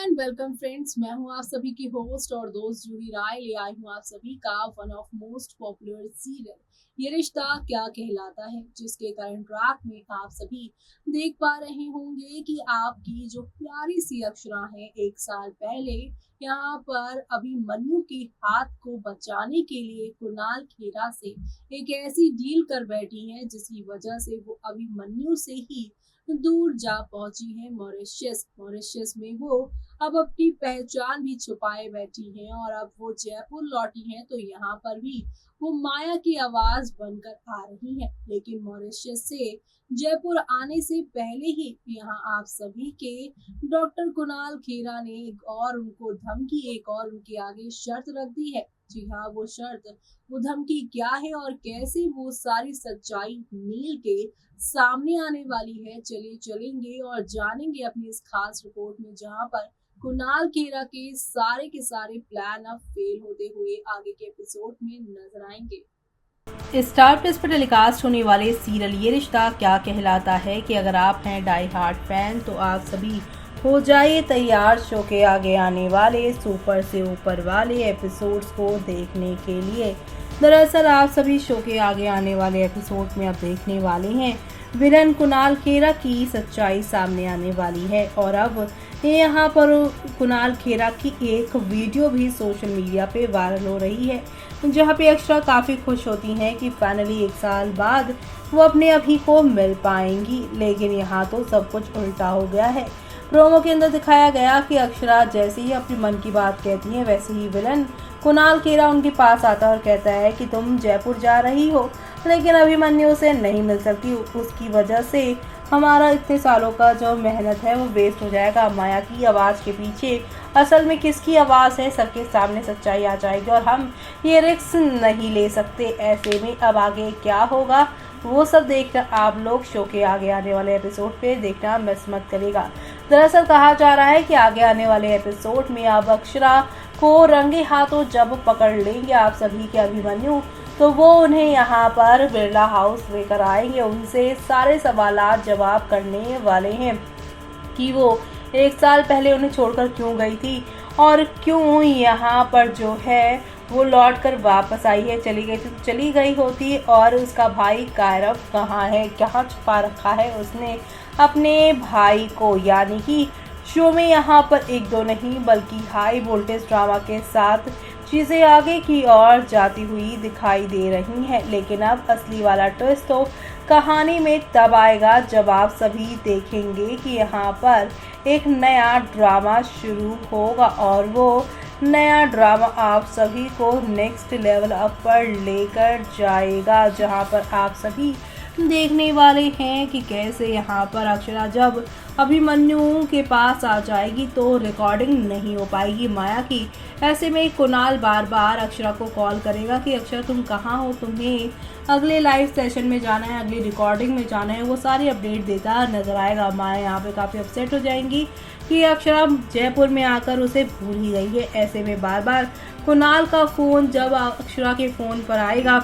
And welcome friends, मैं हूं आप सभी की होस्ट और दोस्त जूही राय। ले आई हूं आप सभी का one of most popular serial ये रिश्ता क्या कहलाता है, जिसके करंट ट्रैक में आप सभी देख पा रहे होंगे कि आपकी जो प्यारी सी अक्षरा है, एक साल पहले यहाँ पर अभिमन्यु के हाथ को बचाने के लिए कुणाल खेरा से एक ऐसी डील कर बैठी है जिसकी वजह से वो अभिमन्यु से ही दूर जा पहुंची है मॉरिशस में वो अब अपनी पहचान भी छुपाए बैठी हैं और अब वो जयपुर लौटी हैं तो यहाँ पर भी वो माया की आवाज बनकर आ रही है। लेकिन मॉरिशस से जयपुर आने से पहले ही यहाँ आप सभी के डॉक्टर कुणाल खेरा ने एक और उनके आगे शर्त रख दी है। जी हाँ, वो शर्त, वो धमकी क्या है और कैसे वो सारी सच्चाई नील के सामने आने वाली है, चलिए चलेंगे और जानेंगे अपनी इस खास रिपोर्ट में, जहां पर कुणाल खेरा के सारे प्लान अब फेल होते हुए आगे के एपिसोड में नजर आएंगे। स्टार प्लस पर टेलीकास्ट होने वाले सीरियल ये रिश्ता क्या कहलाता है कि अगर आप हैं डाई हार्ट फैन तो आप सभी हो जाइए तैयार शो के आगे आने वाले सुपर से ऊपर वाले एपिसोड्स को देखने के लिए। दरअसल आप सभी शो के आगे आने वाले एपिसोड में अब देखने वाले हैं विलन कुणाल खेरा की सच्चाई सामने आने वाली है। और अब यहाँ पर कुणाल खेरा की एक वीडियो भी सोशल मीडिया पे वायरल हो रही है, जहाँ पे अक्षरा काफ़ी खुश होती हैं कि फाइनली एक साल बाद वो अपने अभी को मिल पाएंगी। लेकिन यहाँ तो सब कुछ उल्टा हो गया है। प्रोमो के अंदर दिखाया गया कि अक्षरा जैसे ही अपनी मन की बात कहती है, वैसे ही विलन कुणाल खेरा उनके पास आता और कहता है कि तुम जयपुर जा रही हो लेकिन अभिमन्यु से नहीं मिल सकती, उसकी वजह से हमारा इतने सालों का जो मेहनत है वो वेस्ट हो जाएगा। माया की आवाज़ के पीछे असल में किसकी आवाज़ है, सबके सामने सच्चाई आ जाएगी और हम ये रिस्क नहीं ले सकते। ऐसे में अब आगे क्या होगा वो सब देखना आप लोग शो के आगे आने वाले एपिसोड पे देखना मिस मत करिएगा। दरअसल कहा जा रहा है कि आगे आने वाले एपिसोड में अब अक्षरा को रंगे हाथों जब पकड़ लेंगे आप सभी के अभिमन्यु, तो वो उन्हें यहाँ पर बिरला हाउस लेकर आएंगे। उनसे सारे सवालात जवाब करने वाले हैं कि वो एक साल पहले उन्हें छोड़कर क्यों गई थी और क्यों यहाँ पर जो है वो लौट कर वापस आई है। चली गई थी तो चली गई होती, और उसका भाई कायरव कहाँ है, कहाँ छुपा रखा है उसने अपने भाई को। यानी कि शो में यहाँ पर एक दो नहीं बल्कि हाई वोल्टेज ड्रामा के साथ चीज़ें आगे की ओर जाती हुई दिखाई दे रही हैं। लेकिन अब असली वाला ट्विस्ट तो कहानी में तब आएगा जब आप सभी देखेंगे कि यहाँ पर एक नया ड्रामा शुरू होगा और वो नया ड्रामा आप सभी को नेक्स्ट लेवल अप पर लेकर जाएगा, जहाँ पर आप सभी देखने वाले हैं कि कैसे यहाँ पर अक्षरा जब अभिमन्यु के पास आ जाएगी तो रिकॉर्डिंग नहीं हो पाएगी माया की। ऐसे में कुणाल बार बार अक्षरा को कॉल करेगा कि अक्षरा तुम कहाँ हो, तुम्हें अगले लाइव सेशन में जाना है, अगली रिकॉर्डिंग में जाना है, वो सारी अपडेट देता नजर आएगा। माया यहाँ पे काफ़ी अपसेट हो जाएंगी कि अक्षरा जयपुर में आकर उसे भूल ही गई है। ऐसे में बार बार कुणाल का फ़ोन जब अक्षरा के फ़ोन पर आएगा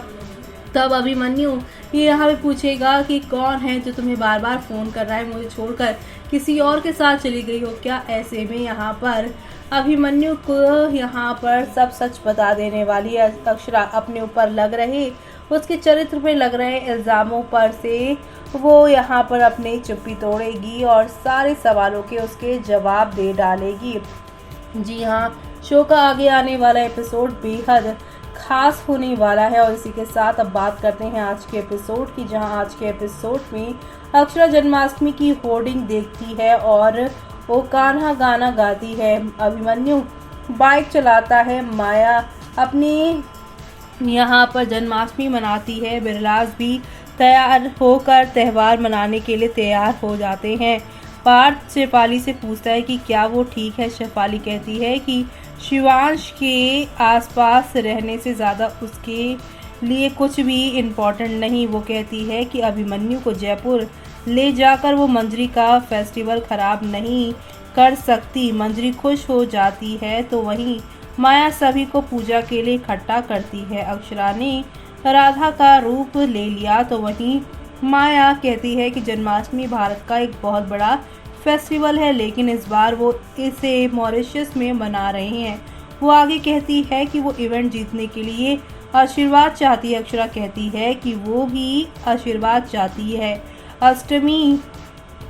तब अभिमन्यु ये यहाँ पे पूछेगा कि कौन है जो तुम्हें बार बार फ़ोन कर रहा है, मुझे छोड़कर किसी और के साथ चली गई हो क्या। ऐसे में यहाँ पर अभिमन्यु को यहाँ पर सब सच बता देने वाली है अक्षरा। अपने ऊपर लग रहे, उसके चरित्र पे लग रहे इल्ज़ामों पर से वो यहाँ पर अपनी चुप्पी तोड़ेगी और सारे सवालों के उसके जवाब दे डालेगी। जी हाँ, शो का आगे आने वाला एपिसोड बेहद खास होने वाला है। और इसी के साथ अब बात करते हैं आज के एपिसोड की, जहां आज के एपिसोड में अक्षरा जन्माष्टमी की होर्डिंग देखती है और वो कान्हा गाना गाती है। अभिमन्यु बाइक चलाता है, माया अपनी यहाँ पर जन्माष्टमी मनाती है, बिरलास भी तैयार होकर त्यौहार मनाने के लिए तैयार हो जाते हैं। पार्थ शेफाली से पूछता है कि क्या वो ठीक है। शेफाली कहती है कि शिवांश के आसपास रहने से ज़्यादा उसके लिए कुछ भी इम्पोर्टेंट नहीं। वो कहती है कि अभिमन्यु को जयपुर ले जाकर वो मंजरी का फेस्टिवल ख़राब नहीं कर सकती। मंजरी खुश हो जाती है तो वहीं माया सभी को पूजा के लिए इकट्ठा करती है। अक्षरा ने राधा का रूप ले लिया तो वहीं माया कहती है कि जन्माष्टमी भारत का एक बहुत बड़ा फेस्टिवल है, लेकिन इस बार वो इसे मॉरिशस में मना रहे हैं। वो आगे कहती है कि वो इवेंट जीतने के लिए आशीर्वाद चाहती है। अक्षरा कहती है कि वो भी आशीर्वाद चाहती है। अष्टमी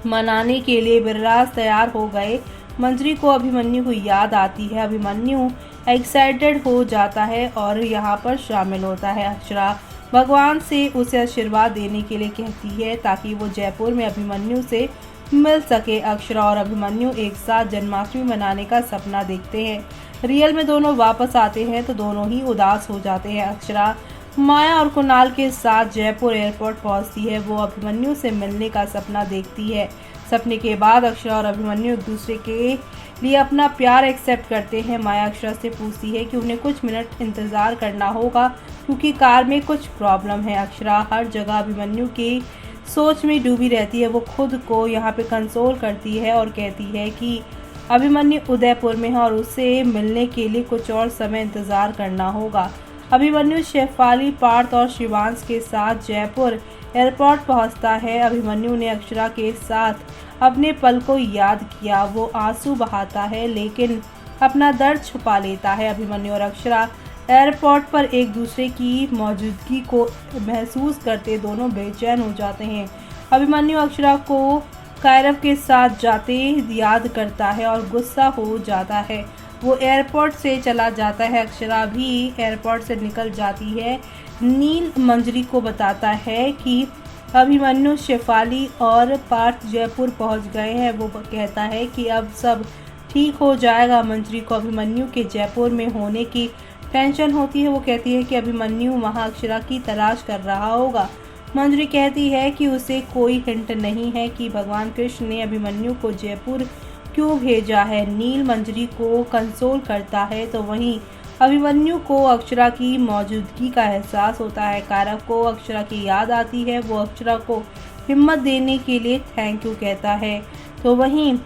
मनाने के लिए बिर्राज तैयार हो गए। मंजरी को अभिमन्यु को याद आती है। अभिमन्यु एक्साइटेड हो जाता है और यहाँ पर शामिल होता है। अक्षरा भगवान से उसे आशीर्वाद देने के लिए कहती है ताकि वो जयपुर में अभिमन्यु से मिल सके। अक्षरा और अभिमन्यु एक साथ जन्माष्टमी मनाने का सपना देखते हैं। रियल में दोनों वापस आते हैं तो दोनों ही उदास हो जाते हैं। अक्षरा माया और कुणाल के साथ जयपुर एयरपोर्ट पहुंचती है। वो अभिमन्यु से मिलने का सपना देखती है। सपने के बाद अक्षरा और अभिमन्यु एक दूसरे के लिए अपना प्यार एक्सेप्ट करते हैं। माया अक्षरा से पूछती है कि उन्हें कुछ मिनट इंतजार करना होगा क्योंकि कार में कुछ प्रॉब्लम है। अक्षरा हर जगह अभिमन्यु के सोच में डूबी रहती है। वो खुद को यहाँ पे कंसोल करती है और कहती है कि अभिमन्यु उदयपुर में है और उसे मिलने के लिए कुछ और समय इंतजार करना होगा। अभिमन्यु शेफाली, पार्थ और शिवांश के साथ जयपुर एयरपोर्ट पहुंचता है। अभिमन्यु ने अक्षरा के साथ अपने पल को याद किया। वो आंसू बहाता है लेकिन अपना दर्द छुपा लेता है। अभिमन्यु और अक्षरा एयरपोर्ट पर एक दूसरे की मौजूदगी को महसूस करते दोनों बेचैन हो जाते हैं। अभिमन्यु अक्षरा को कायरव के साथ जाते याद करता है और गुस्सा हो जाता है। वो एयरपोर्ट से चला जाता है। अक्षरा भी एयरपोर्ट से निकल जाती है। नील मंजरी को बताता है कि अभिमन्यु, शेफाली और पार्थ जयपुर पहुंच गए हैं। वो कहता है कि अब सब ठीक हो जाएगा। मंजरी को अभिमन्यु के जयपुर में होने की टेंशन होती है। वो कहती है कि अभिमन्यु वहां अक्षरा की तलाश कर रहा होगा। मंजरी कहती है कि उसे कोई हिंट नहीं है कि भगवान कृष्ण ने अभिमन्यु को जयपुर क्यों भेजा है। नील मंजरी को कंसोल करता है तो वहीं अभिमन्यु को अक्षरा की मौजूदगी का एहसास होता है। कायरव को अक्षरा की याद आती है। वो अक्षरा को हिम्मत देने के लिए थैंक यू कहता है। तो वहीं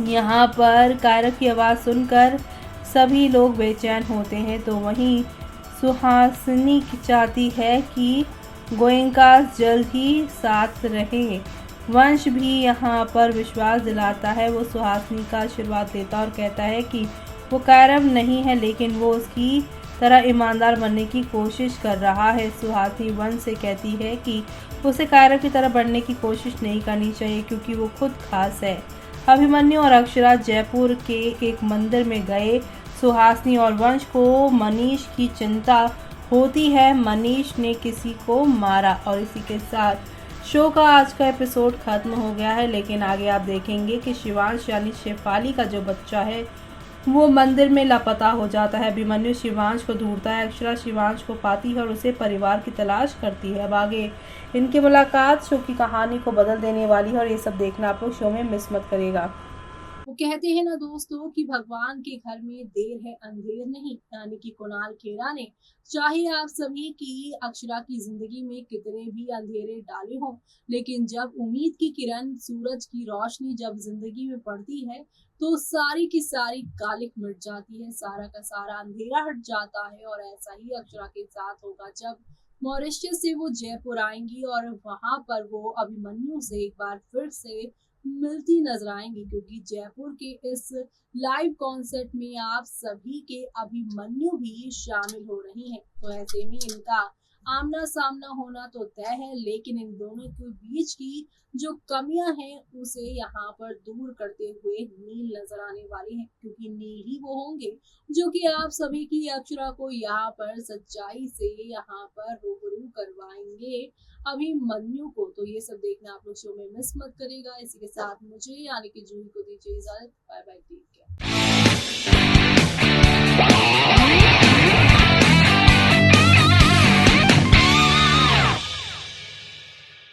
यहाँ पर कायरव की आवाज़ सुनकर सभी लोग बेचैन होते हैं। तो वहीं सुहासिनी चाहती है कि गोयंका जल्द ही साथ रहे। वंश भी यहाँ पर विश्वास दिलाता है। वो सुहासिनी का आशीर्वाद देता और कहता है कि वो कायरव नहीं है लेकिन वो उसकी तरह ईमानदार बनने की कोशिश कर रहा है। सुहासिनी वंश से कहती है कि उसे कायरव की तरह बनने की कोशिश नहीं करनी चाहिए क्योंकि वो खुद खास है। अभिमन्यु और अक्षरा जयपुर के एक मंदिर में गए। सुहासिनी और वंश को मनीष की चिंता होती है। मनीष ने किसी को मारा। और इसी के साथ शो का आज का एपिसोड खत्म हो गया है, लेकिन आगे आप देखेंगे कि शिवांश यानी शेफाली का जो बच्चा है वो मंदिर में लापता हो जाता है। अभिमन्यु शिवांश को ढूंढता है। अक्षरा शिवांश को पाती है और उसे परिवार की तलाश करती है। अब आगे इनकी मुलाकात शो की कहानी को बदल देने वाली है और ये सब देखना आप लोग शो में मिस मत करिएगा। वो कहते हैं ना दोस्तों कि भगवान के घर में देर है अंधेर नहीं, यानी कि कुणाल खेरा ने चाहे आप सभी की अक्षरा की जिंदगी में कितने भी अंधेरे डाले हों, लेकिन जब उम्मीद की किरण, सूरज की रोशनी जब जिंदगी में पड़ती है तो सारी की सारी कालिक मिट जाती है, सारा का सारा अंधेरा हट जाता है। और ऐसा ही अक्षरा के साथ होगा जब मॉरिशस से वो जयपुर आएंगी और वहां पर वो अभिमन्यु से एक बार फिर से मिलती नजर आएंगी, क्योंकि जयपुर के इस लाइव कॉन्सर्ट में आप सभी के अभिमन्यु भी शामिल हो रही हैं। तो ऐसे में इनका आमना सामना होना तो तय है, लेकिन इन दोनों के बीच की जो कमियां हैं उसे यहाँ पर दूर करते हुए नील नजर आने वाली हैं, क्योंकि नील ही वो होंगे जो कि आप सभी की अक्षरा को यहाँ पर सच्चाई से यहाँ पर रूबरू करवाएंगे अभिमन्यु को। तो ये सब देखना आप लोग शो में मिस मत करेगा। इसी के साथ मुझे यानी कि जूही को दीजिए इजाजत। Bye bye.